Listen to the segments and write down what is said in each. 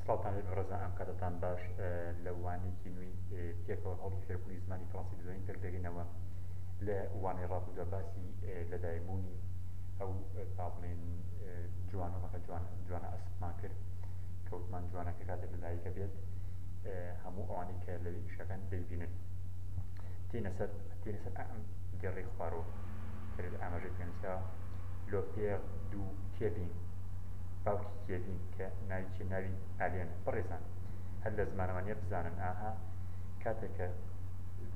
سڵاتان لێ ڕێزا ئەم کاتتان باش لە وانەیەکی نوێی پێکەوە هەڵی فێربوونی زمانی فڕەنسی بزانین پێکدەگەینەوە لە وانەی ڕابردووە باسی لەدایکبوونی ئەو با بڵێن جوانەکە جوانە ئەسپمان کرد کەوتمان جوانەکە کاتێک لەدایکە بێت هەموو ئەوانەی کە لەوێ ئیشەکان دەیبینن تێنە سەر ئەم گەڕەی خوارەوە کە ئاماژەی پێنووسیاوە لۆپێر دو کێڤین باوکی کێڤین کە ناوی ئالێنە بەڕێزان هەر لە زمانەوانیە بزانن ئاها کاتێککە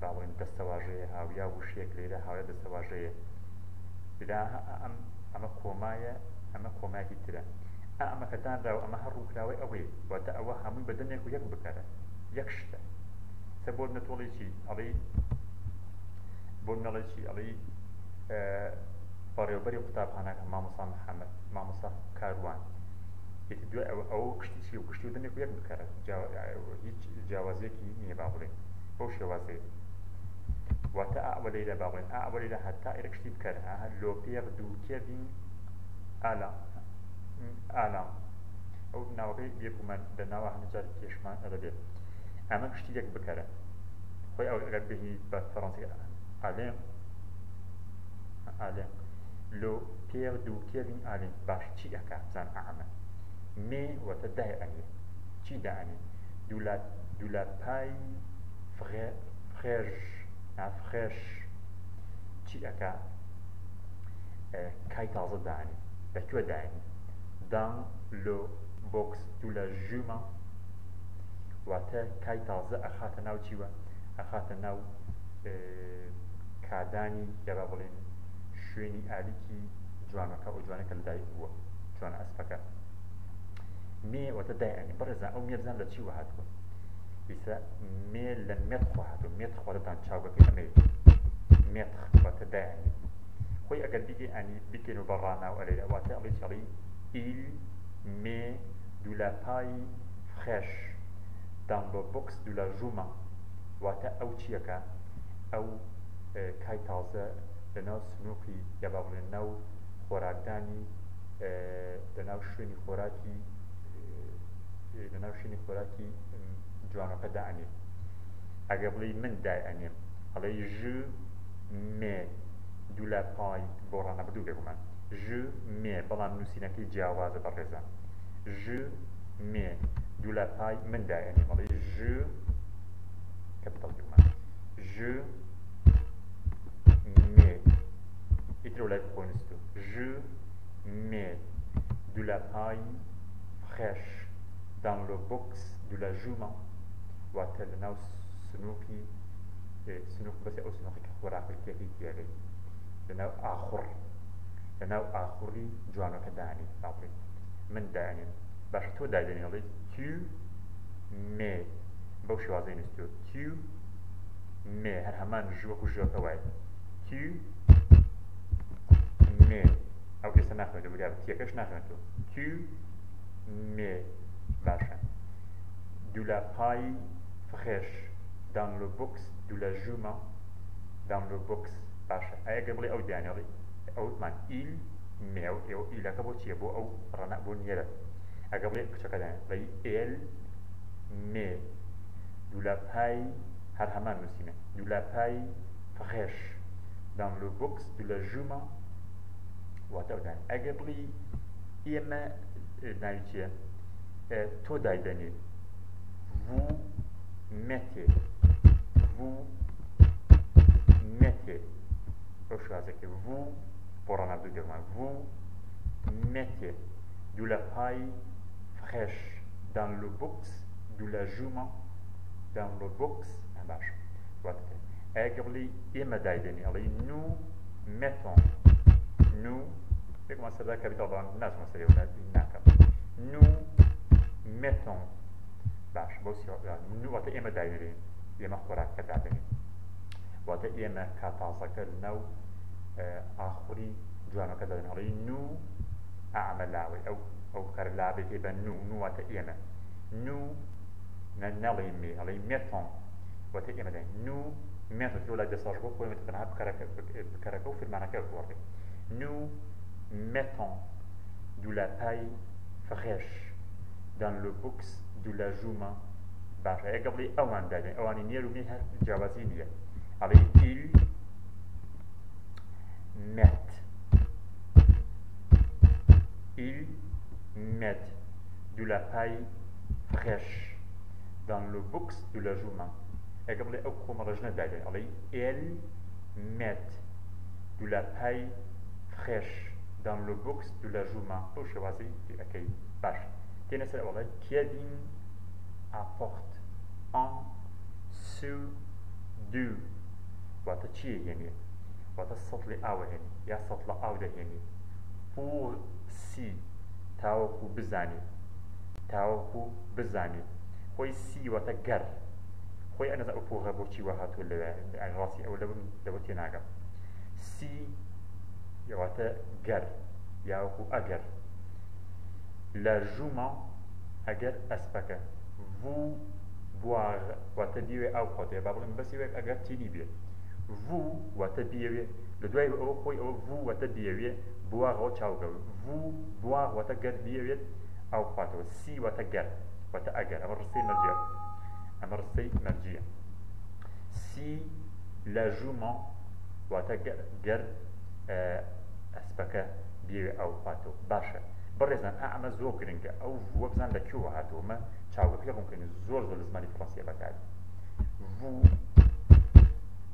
باڵێن دەستەواژەیە هاویا وشەیەک لێرە هاویا دەستەواژەیە بدا ئەمە کۆمایە ئەمە کۆمایەکی ترە ئەمەکە دانراوە ئەمە هەر ڕووکراوەی ئەوەیە واتە ئەوە هەمووی بەدەنێک و یەک بکارە یەک شتە سە بۆ نەتۆڵێکی ئەڵێ بۆ نەڵێکی ئەڵێ بەڕێوەبەری قوتابخانەکە مامۆستا محەممەد مامۆستا کاروان یەتی دوای ئەوە گشتی چی و گشتی و دەنێک و یەک بکارە هیچ جیاوازیەکی نییە با بڵێن بەو شێوازەیە واتە ئەوە لەیرە با بڵێن ئەوە لەیرە هەتا ئێرە گشتی بکارە لۆپێر دو کێڤین ئالام ئەو ناوەکەی بێبوومان لە ناوە هەمجار کێشمان ئەدەبێت ئەمە گشتی یەک بکارە خۆی ئەو ئەگەر بهی بە فەڕەنسی ئالێن لۆ پێر دوو کێڤین ئالێن باش چی ئەکا بزان ئەمە مێ وەتە دای ئەنێ چی دائەنێ دوولا پای فرێژ چی ئەکا کای تازە دائەنێ لەکوێ دائەنێ دان لۆ بۆکس دوولا ژومە واتە کای تازە ئەخاتە ناو چیوە ئەخاتە ناو کادانی یا با بڵێن شوێنی ئالیکی جوانەکە و جوانەکە لەدایک بووە جوانە ئەسپەکە مێ وەتە دایئەنێ بەڕێزان ئەو مێ بزان لە چی وە هاتووە ئیسا مێ لە مێتخوا هاتووە مێتخوا دەدان چاوگەکەی ئەمەیە مێتخ واتە دایئەنێ خۆی ئەگەر بیگەی ئەنی بکەین و بەڕاناو ئەلێرە واتە ئەڵێ چەڵی ئیل مێ دوولا پای فرێش دان لۆ بۆکس دوولا ژوومە واتە ئەو چیەکە ئەو کای تازە لەناو سنووقی یا با بڵێن ناو خۆراکدانی لەناو شوێنی خۆراکی جوانەکە دائەنێ ئەگە بڵێ من دایئەنێم ئەڵێ ژ مێ دوولا پای بۆ ڕانەبردوو بێگومان ژ مێ بەڵام نووسینەکەی جیاوازە بەڕێزان ژ مێ دوولا پای من دایئەنێم ئەڵێ ژ کە بتەڵ بێگومان ژ مێ ئیترە لای خۆنستو ژ مێ دوولا پای فرێش دان لۆ بۆکس دوولا ژوومە واتە لەناو سنووقی سنووق بەسێ ئەو سنووقی کە خۆراکی تێکی تێگەی لەناو ئاخوڕی جوانەکە دائەنێ با بڵێن من دائەنێم باشە تۆ دایدەنێ ئەڵێ تیو مێ بەو شێوازەی نووسیوە تیو مێ هەر هەمان ژوەکو ژۆکە وایە تیو مێ ئەو ئێستا ناخوێنێتەوە بگا تیەکەش ناخوێنێتەوە تیو مێ باشە دوولا پای فرێش دان لۆ بۆکس دوولا ژوومە دان لۆ بۆکس باشە ئەگەر بڵێ ئەو دیانێڵی ئەوتمان ئیل مێ ئێوە ئیلەکە بۆ چییە بۆ ئەو ڕەنە بۆ نیێرە ئەگەر بڵێ کچەکە دایان بڵێ ئێل مێ دوولا پای هەر هەمان نووسینە دوولا پای فرێش دان لۆ بۆکس دوولا ژوومە واتە ئەودان ئەگەر بڵێ ئێمە ناوی چییە تۆ دایدەنێ vous mettez ئەو شوازەکە vous بۆ ڕەنابردوو بێگومان vous mettez دوولا پای فرێش دان لۆ بۆکس دوولا ژوومە دان لۆ بۆکس باش واتە ئەگەر بڵێ ئێمە دایدەنێ ئەڵێ nous mettons nous بێگومان سەردا کەپیتاڵ ناچمە سەرێوە ناکەم nous mettons باش بۆ واتە ئێمە دایدەنێن ئێمە خۆراکەکە دادەنێن واتە ئێمە کاتازەکە لەناو ئاخوری جوانەکە دەدەن هەڵی نو ئەمە لاوێ ئەو کار لابێکی بە نو واتە ئێمە نو نەڵێ مێ هەڵی مێتۆن واتە ئێمە دەین نو مێتۆ تۆ لای دەسەژ بۆ خۆی تەنها بکارەکە و فرمانەکە بوەڕێ نو mettons دوولا پای فرێش dans le box de la jument باشە ئەگە بڵێ ئەوان دادێن ئەوانی نێر و مێ هەر جیاوازی نییە ئەڵێ il met de la paille fraîche dans le box de la jument ئەگە بڵێ ئەو کۆمەڵەژ نەدادێن ئەڵێ elle met de la paille fraîche dans le box de la jument بەو شێوازەی ئەەکەی باش تێنە سەر ئەوڵێ Kevin apporte un seau d'eau واتە چیە هێنێ واتە سەتڵی ئاوە هێنێ یا سەتڵە ئاو دەهێنێ pour si تاوەکو بزانێ خۆی سی واتە گەر خۆی ئەنەزە ئەو پۆغە بۆچی وە هاتووە لەوێ ڕاستی ئەو لەوە تێناگەم سی واتە گەر یاوەکو ئەگەر لە ژوومە ئەگەر ئەسپەکە vous boire واتە بیوێ ئاو خۆتێ با بڵێن بەسی وێک ئەگەر چینی بێت vous واتە بیەوێ لە دوای ئەوە خۆی ئەوە vous واتە بیەوێ boire چاوگەوت vous boire واتە گەر بیەوێت ئاو خواتەوە si واتە گەر واتە ئەگەر ئەمە ڕستەی مەرجیە si la jument واتە گەر ئەسپەکە بیەوێ ئاو خواتەوە باشە بەڕێزان ئەمە زۆر گرنگە ئەو ڤوە بزان لە کوێوە هاتووە مە چاوگەکە ڕوونکەین زۆر لە زمانی فڕەنسیە بەکار vous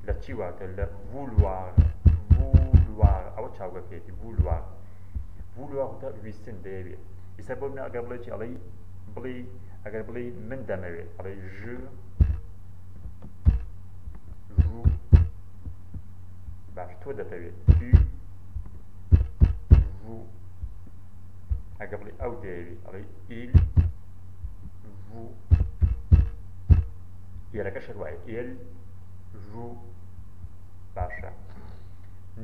لە چی واتە لە vouloir ئەوە چاوگەکەیەتی vouloir واتە ویستن دەیەوێت ئیستا بۆ منە ئەگەر بڵێ چی ئەڵێ ئەگەر بڵێ من دەمەوێت ئەڵێ je vous باش تۆ دەتەوێت tu vous ئەگە بڵێ ئەو دەیەوێت ئەڵێ il vous ئێرەکە شەروایە il vous باشە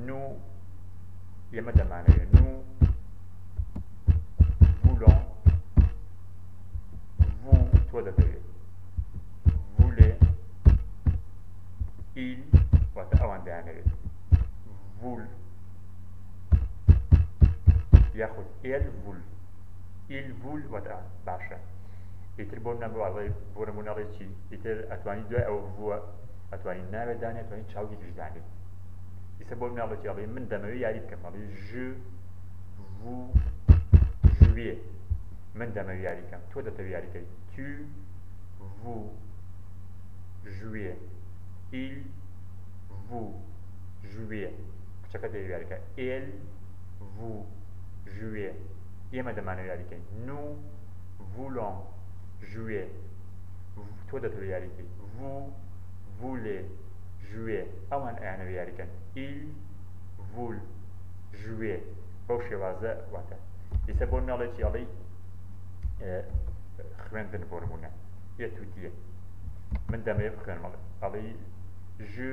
nous ئێمە دەمانەوێت nous voulons vous تۆ دەتەوێت voulez il واتە ئەوان دەیانەوێت voul یاخود il voul واتە باشە ئیتر بۆ نمونەڵێ چی ئیتر ئەتوانی دوای ئەوە بووە ئەتوانی ناوێت دانێت ئەتوانی چاوی تریش دانێت ئیستا بۆ مناڵێ چی ئەڵێ من دەمەوێت یاری بکەم ئەڵێ je vous jouez من دەمەوێت یاری بکەم تۆ دەتەوێت یاریکەی tu vous jouez il vous jouez کچەکە دەوێت یاریکە elle vous jouez ئێمە دەمانەوێت یاریکەین nous voulons jouer تۆ دەتەوێت یاریکەی vous voulez jouer ئەوان ئەیانەوێت یاریکەن il voul jouer بەو شێوازە واتە ئێستا بۆ مناڵێ چی ئەڵێ خوێندن بۆ نمونە ئێتودیە من دەمەوێت بخوێنم ئەڵێ je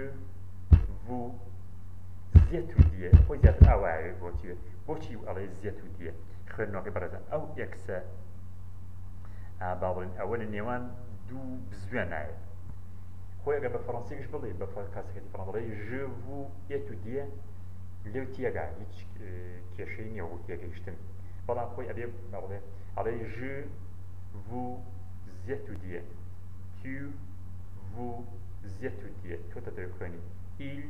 vous زیێتودیە خۆی زیاتر ئاوایەوێت بۆچی ئەڵێ زیێتودیە خوێندنەوەکەی بەڕێزان ئەو ئێکسە با بڵێن ئەوە لە نێوان دوو بزوێن نایێت خۆی ئەگەر بە فەڕەنسیش بڵێ بە کاسەکەی فەڕەنسا بڵێ je vous ئێتودیە لێو تێگا هیچ کێشەی نییە و تێگەیشتن بەڵام خۆی ئەبێ بڵێ ئەڵێ je vous ئێتودیە tu vous ئێتودیە تۆ دەتەوێت خوێنی il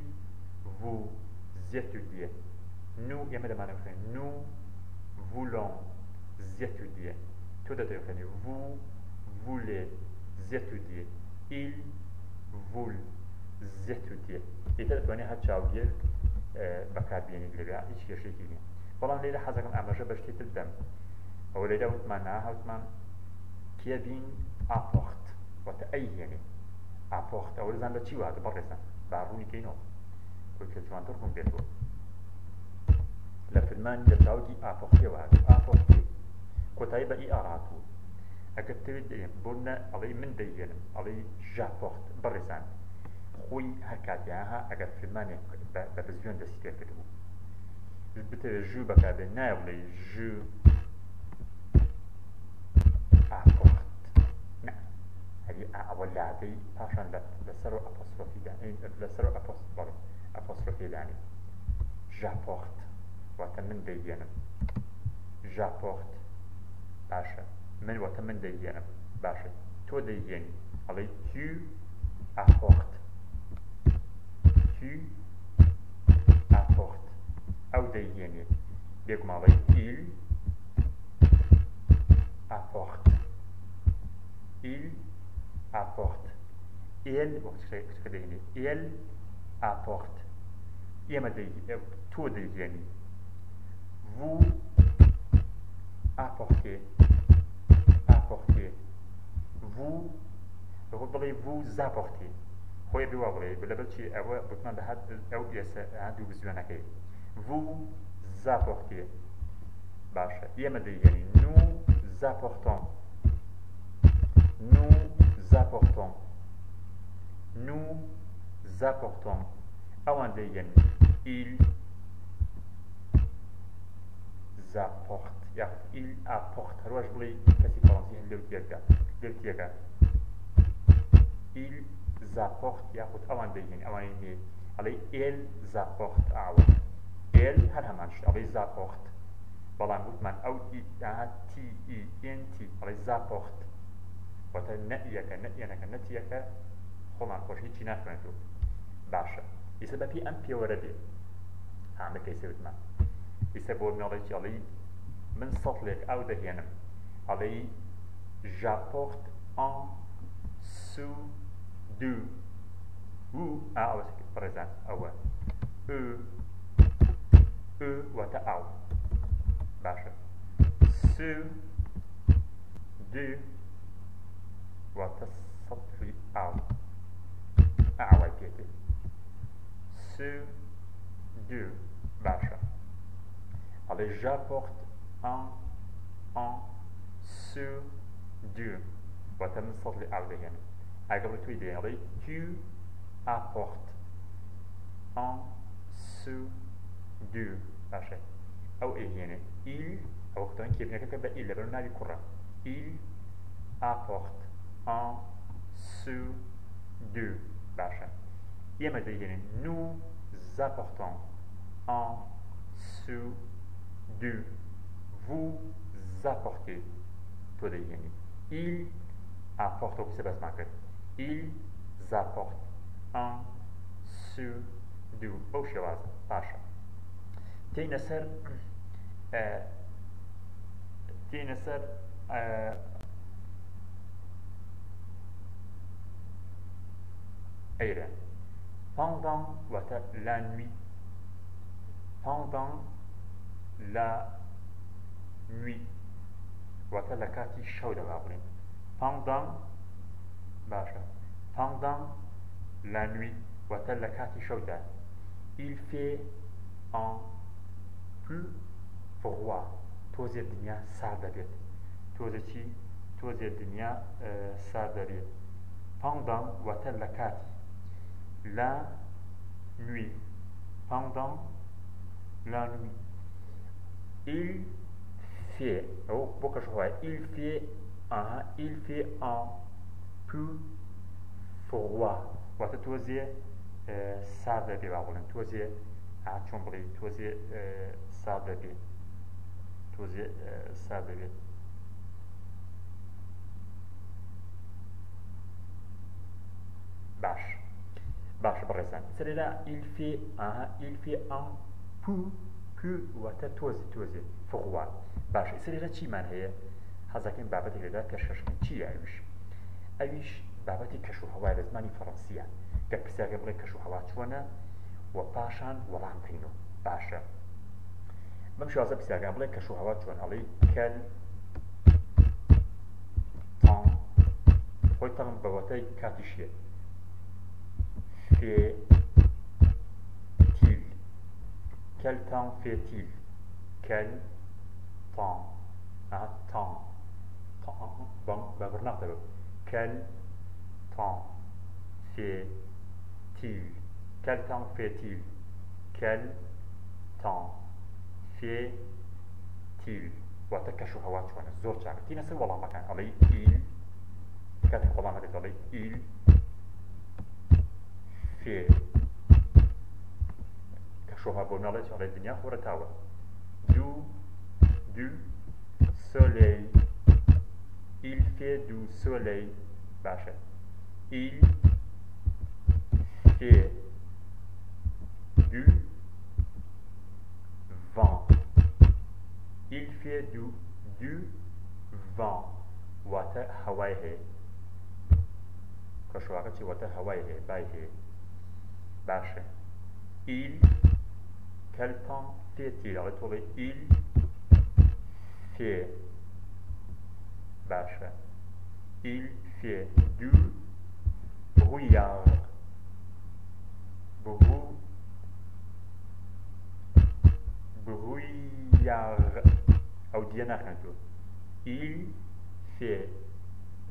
vous ئێتودیە nous ئێمە دەمانە بخوێن nous voulons ئێتودیە تۆ دەتەوێت خوێنی vous voulez ئێتودیە il voul ئێتودیە ئیتر دەتوانێت هەر چاوگیر بەکاربیێنیت لەوێ هیچ کێشەیەکی نییە بەڵام لێرە حەزەکەم ئاماژە بە شتێتر بدەم ئەوە لێرە وتمان هەوتمان Kevin apporte واتە ئەی هێنێ apporte ئەوە دەزان لە چی واتە بەڕێزان با ڕوونیکەینەوە بۆی کە جوانتر ڕوون بێتەوە لە فلمانی لە چاوکی apportێوە هاتوو apporte کۆتایی بە ئیئار هاتووە ئەگەر تەوێت دەێن بۆ ئەڵێ من دەیهێنم ئەڵێ j'apporte بەڕێزان خۆی هەر کاتیانها ئەگەر فلمانێک بە بزوێن دەستی پێ کردبوو بتەوێت ژوو بەکاربێن نایە بڵێ je apporte نه هەری ئەوە لادەی پاشان لەسەر ئەپۆسترۆفیدا لەسەر ئەپۆسترۆفیدانی j'apporte واتە من دەیهێنم j'apporte باشە من واتە من دەیهێنم باشە تۆ دەیهێنی ئەڵێ tu apportes tu apportes ئەو دەیهێنێت بێگوماڵی il apporte il apporte elle وەکتەکە دەیهێنێت elle apporte ئێمە تۆ دەیهێنی vous apportez vous بڵێ vous apportez خۆی بوا بڵێ لەبەر چی ئەوە بتمان بە ئەو ئێسە دوو بزوێنەکەی vous apportez باشە ئێمە دەیهێنی nous apportons ئەوان دەیهێنی ils apportent یاخود il apporte هەروەش بڵێ کەسی فەڕەنسی هەن لەو تێگە ils apportent یاخود ئەوان دەیهێنی ئەوانی هەیە ئەڵێ elles apportent ئاوە elle هەر هەمان شت ئەڵێ apporte بەڵام گوتمان ئەو تی ئی ئێن تی ئەڵێ apporte واتە نەئیەکە نەئێنەکە نەتیەکە خۆمان خۆش هیچی ناخوێنێتەوە باشە ئێستا بەپی ئەم پێوەرە بێ ئامەکەی سێوتمان ئێستا بۆ مناڵێکی ئەڵێ من سەڵێک ئەو دەهێنم ئەڵێ j'apporte un sou de ou ئەوە پڕێزان ئەوە واتە ئاو باشە sou de واتە سەڵی ئاو ئاوای پێتێ sou de باشە ئەڵێ j'apporte un sou de واتە من سەڵی ئاو دەهێنم ئەگەڵ توی دێن ئەڵێ tu apportes un sou de باشە ئەو ئەیهێنێ il ئەوە قوتان کێبنەکە بە il لەبەر ناوی کوڕە il apporte un sou de باشە ئێمە دەیهێنین nous apportons un sou de vous apportez تۆ دەیهێنی il apporte وەکو سەبەسمان کرد ils apportent un sou de بەو شێوازە باشە تێینە سەر ئەیرە pendant واتە la nuit pendant la nuit واتە لە کاتی شەودا بڵێن pendant باشە pendant la nuit واتە لە کاتی شەودا il fait un peu froid تۆزێ دنیا سارد دەبێت تۆزێ دنیا سارد دەبێت pendant واتە لە کاتی la nuit pendant la nuit il fait بۆ کەشوهوای il fait un peu froid واتە تۆزێ سارد دەبێ با بڵێن تۆزێ چۆن بڵێ تۆزێ سارد دەبێت تۆزێ سارد دەبێت باش بەڕێزان سەرێرا il fait un peu واتە تۆزێ فڕوا باش سەرێرا چیمان هەیە حەزەکەین بابەتێک لەدا پێشکەشکەین چیە ئەویش بابەتی کەشوهەوای لە زمانی فەڕەنسیە کە پرسیارەکە بڵێ کەشوهەوا چۆنە و پاشان وەڵام بدەینەوە باشە بەم شێوازە پرسیارەکان بڵێ کەشوهەوا چۆن ئەڵێ quel temps خۆی تەڵم بە واتای کاتیشیە fait-il quel temps fait-il quel temps temps بەبڕناقدەبێت quel temps fait-il quel temps fait-il quel temps fait-il واتە کەشوهەوا چۆنە زۆر چاکە تینە سەر وەڵامەکان ئەڵێ il کاتێک وەڵامەکەت ئەڵێ il fait کەشوهەوا بۆ ناڵێت ئەڵێ دنیا خۆرەتاوە du soleil fait du soleil باشە il fait du vent il fait du vent واتە هەوای هەیە کەشواکە چی واتە هەوای هەیە بای هەیە باشە il quel temps fait-il ئەڵێ تۆڵێ il fait باشە il fait du brouillard brouillard ئەو دیە ناکەنەوە il fait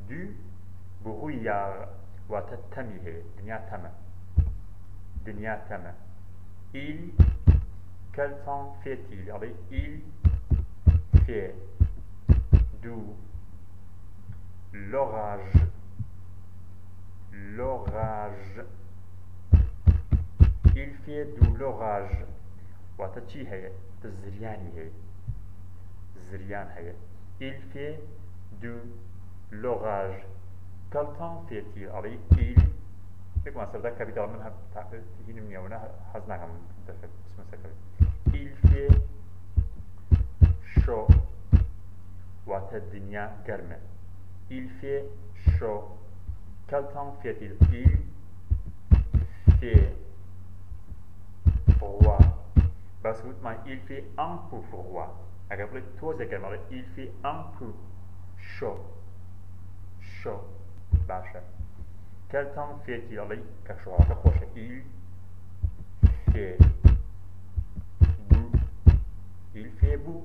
du brouillard واتە تەمی هەیە دنیا تەمە il quel temps fait-il ئەڵێ il fait du l'orage il fait du l'orage واتە چی هەیە زریانی هەیە زریان هەیە il fait du l'orage quel temps fait-il ئەڵێ il بێکمان سەردا کاپیتاڵ من هینم نییەوەنە حەز ناکەم il fait chaud واتە دنیا گەرمە il fait chaud quel temps fait-il il fait froid باس وتمان il fait un peu froid ئەگەر بڵێت تۆزێک گەرمە il fait un peu chaud باشە quel temps fait-il ئەڵێ کە شەواکە خۆشە il fait beau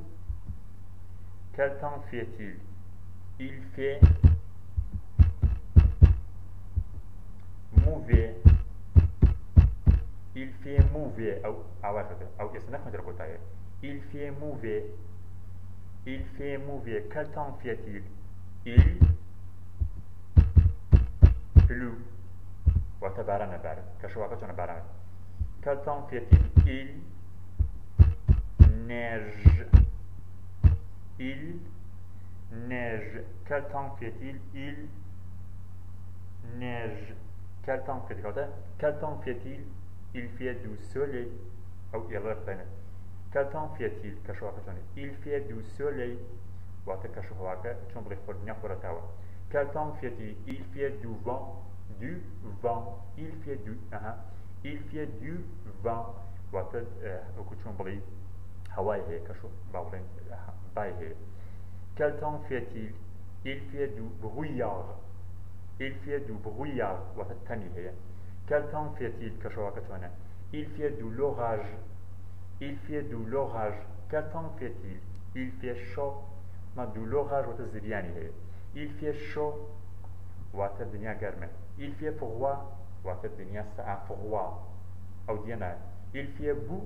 quel temps fait-il il fait mauvais أو يسنخ مدربوتاية il fait mauvais quel temps fait-il il pleut وتبارنا بارد كشواكة تون بارد quel temps fait-il il neige quel temps fait-il il neige quel temps fait-il il fait du soleil أو يلا quel temps fait-il كشواكة تون il fait du soleil واتە كشواكة تون بلي خردنيا خورتاوة quel temps fait-il il fait du vent il fait du vent واتە وەکو چۆن بڵێ هەوای هەیە کەشو باڵێن بای هەیە quel temps fait-il il fait du brouillard واتە تەمی هەیە quel temps fait-il کەشەواکە چۆنە il fait du l'orage quel temps fait-il il fait chaud ما du l'orage واتە زریانی هەیە il fait chaud واتە دنیا گەرمە il fait froid واتە دنیا سەعا froid ئەو دیە il fait beau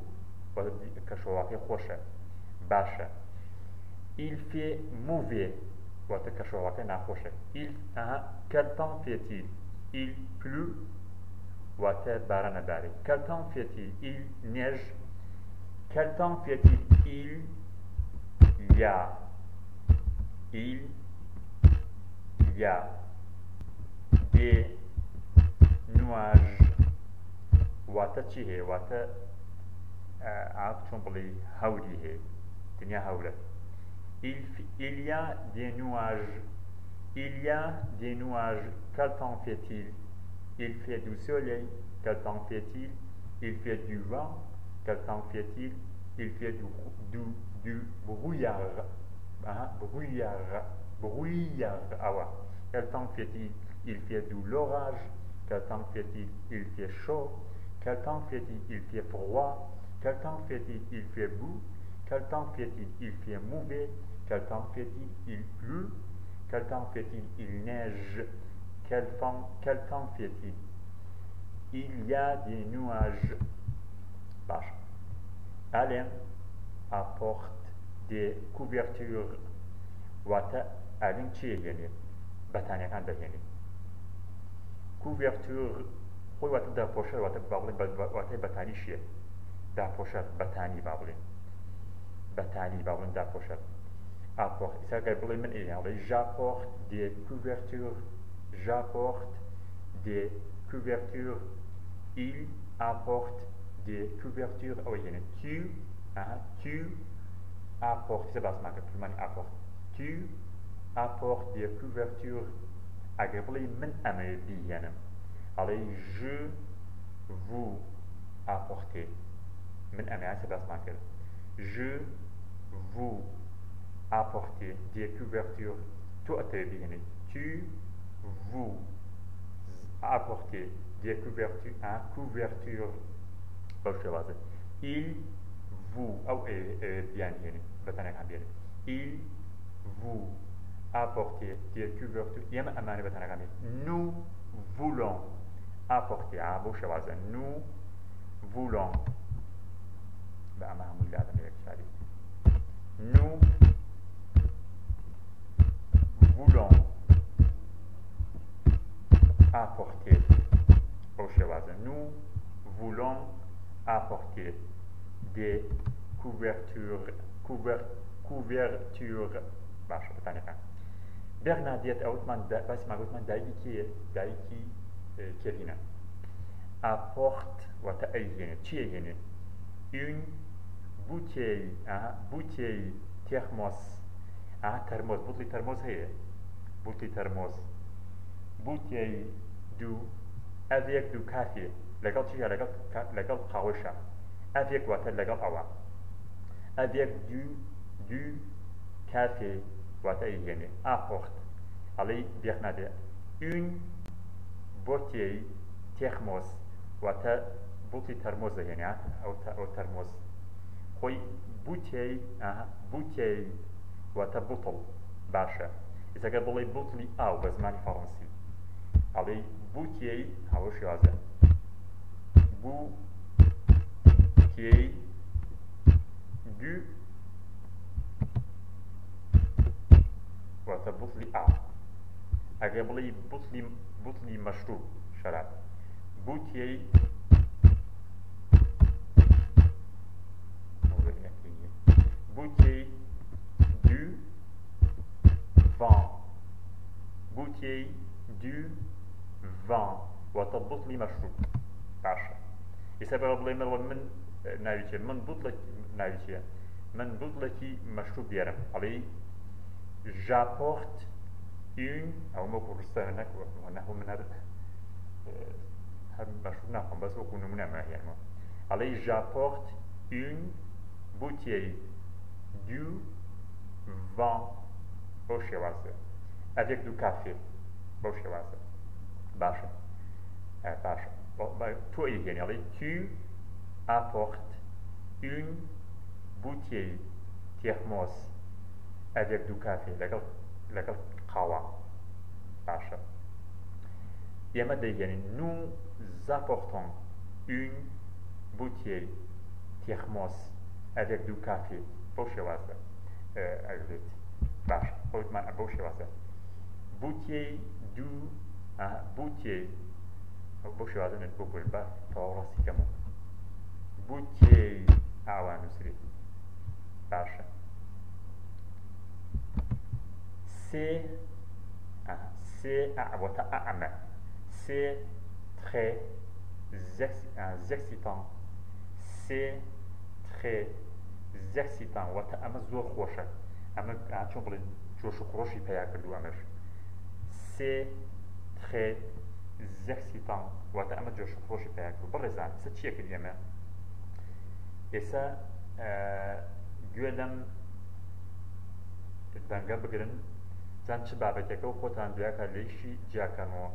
واتە کەشەواکەی خۆشە باشە il fait mauvais واتە کەشەواکەی ناخۆشە quel temps fait-il il pleut واتە بارانە بارێت quel temps fait-il il neige quel temps fait-il il y a des nuages واتە چی هەیە واتە چۆن بڵێ هەوری هەیە دنیا هەورە il y a des nuages quel temps fait-il il fait du soleil quel temps fait-il il fait du vent quel temps fait-il il fait du brouillard quel temps fait-il il fait de l'orage quel temps fait-il il fait chaud quel temps fait-il il fait froid quel temps fait-il il fait beau quel temps fait-il il fait mauvais quel temps fait-il il pleut quel temps fait-il il neige quel temps fait-il il y a des nuages باش Alain apporte des couvertures واتە ئالین چیە هێنێ بەتانیەکان دەهێنێ couverture خۆی واتە داپۆشەر واتە با بڵێن واتای بەتانی شیە داپۆشەر بەتانی با بڵێن داپۆشەر apporte. Ça veut dire j'apporte des couvertures. J'apporte des couvertures. Il apporte des couvertures. Oh, tu, tu apportes. C'est pas ce que tu apportes. Tu apportes des couvertures. Allez, je vous apporter. C'est pas ce que je vous apporter des couvertures. Tu vous apporter des couvertures. Couverture. Il vous. Bien. Il vous apporter des couvertures. Nous voulons apporter. Nous voulons. Nous voulons apporter. Nous voulons apporter des couvertures. Bernadette Daiki Kevin apporte une bouteille thermos bouteille d'eau avec du café legal kawasha avec avec du café apporte allez Bernadette une bouteille thermos bouteille thermos au thermos bouteille بطل باشا إذا قال لي بطلي بزماني فرنسي علي بوتيي هاو شو هذا بوتيي دو بطلي أقول لي بطلي مشروب شراب بوتيي bouteille du vent bouteille du vent وتبطلي مشروب باشا يسبب لي من ناويتي من بطلتي مشروب يرم علي j'apporte une أو ما كورستا هناك ونحو من هذا مشروب نفهم بس وكون من يعني علي j'apporte une bouteille du vent au Shiraz avec du café au Shiraz. Bacha. Toi, tu apportes une bouteille thermos avec du café. Legal kawa. Bacha. Nous apportons une bouteille thermos avec du café. Boşevasa. Evet. Baş. Boşevasa. Bouteille du bouteille. Boşevasa ne bugul ba. Tavrasi kamo. Bouteille. Nusri. Baş. C'est très excitant. C'est très excitant. C'est très excitant. Et ça, Guedam Dangabgren, Zanchibabeteko, Potanduaka, Leishi, Giacano.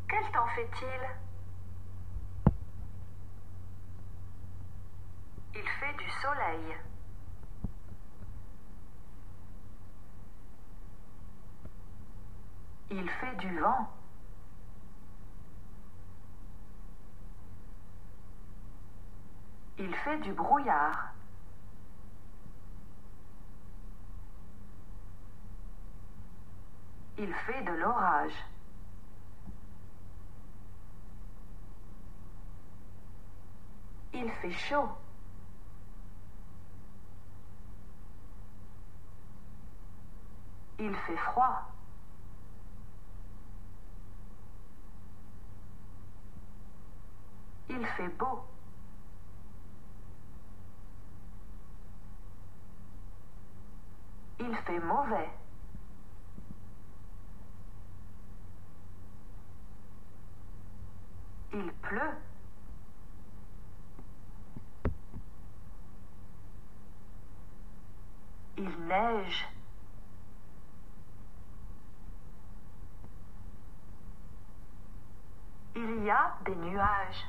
Quel temps fait-il? Il fait du soleil. Il fait du vent. Il fait du brouillard. Il fait de l'orage. Il fait chaud. Il fait froid. Il fait beau. Il fait mauvais. Il pleut. Il neige. Il y a des nuages.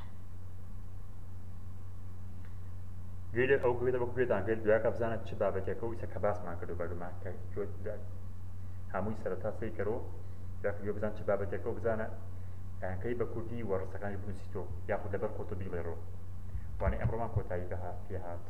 گوێ ئەو گوێ بە گوێدان گوێت دوایە بزانێت چ بابەتێکە و ئیسەکە باسمان کردو بەگومان کە هەمووی سەرەتا سەی کەرەوە دوایە گوێ بزان چ بابەتێکە و بزانە کەی بە کوردی وەڕستەکانی بنووسیتەوە یاخود لەبەر خۆتۆ بیڵێڕەوە وانەی ئەمڕۆمان کۆتایی پێ هات